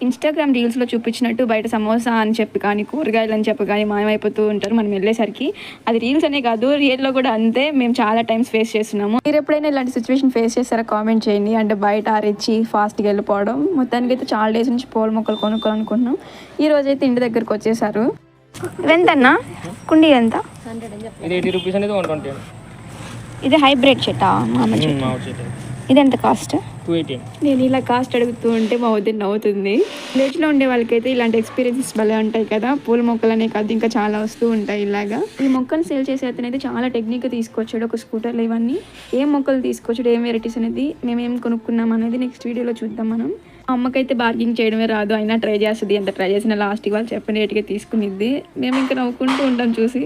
Instagram రీల్స్లో చూపించినట్టు బయట సమోసా అని చెప్పి కానీ కూరగాయలు అని చెప్పి కానీ మాయమైపోతూ ఉంటారు మనం వెళ్ళేసరికి. అది రీల్స్ అనే కాదు, రియల్లో కూడా అంతే. మేము చాలా టైమ్స్ ఫేస్ చేస్తున్నాము. మీరు ఎప్పుడైనా ఇలాంటి సిచ్యువేషన్ ఫేస్ చేస్తారా? కామెంట్ చేయండి. అంటే బయట అరిచి ఫాస్ట్గా వెళ్ళిపోవడం. మొత్తానికి అయితే చాలా డేస్ నుంచి పూల మొక్కలు కొనుక్కోవాలనుకుంటున్నాం. ఈ రోజైతే ఇంటి దగ్గరకు వచ్చేసారు. ఎంతన్నా కుండీ ఎంత? ఇది హైబ్రిడ్ చెట్టా? మామూలు చెట్టు. ఇది ఎంత కాస్ట్? 280. నేను ఇలా కాస్ట్ అడుగుతూ ఉంటే మా వద్ద నవ్వుతుంది. విలేజ్లో ఉండే వాళ్ళకైతే ఇలాంటి ఎక్స్పీరియన్సెస్ భలే ఉంటాయి కదా. పూల మొక్కలనే కాదు ఇంకా చాలా వస్తూ ఉంటాయి ఇలాగా. ఈ మొక్కను సేల్ చేసే అతనైతే చాలా టెక్నిక్గా తీసుకొచ్చాడు. ఒక స్కూటర్లు ఇవన్నీ ఏం మొక్కలు తీసుకొచ్చాడు, ఏం వెరైటీస్ అనేది, మేమేం కొనుక్కున్నాం అనేది నెక్స్ట్ వీడియోలో చూద్దాం మనం. మా అమ్మకైతే బార్గింగ్ చేయడమే రాదు, అయినా ట్రై చేస్తుంది. ఎంత ట్రై చేసినా లాస్ట్కి వాళ్ళు చెప్పిన రేటుగా తీసుకునిద్ది. మేము ఇంకా నవ్వుకుంటూ ఉంటాం చూసి.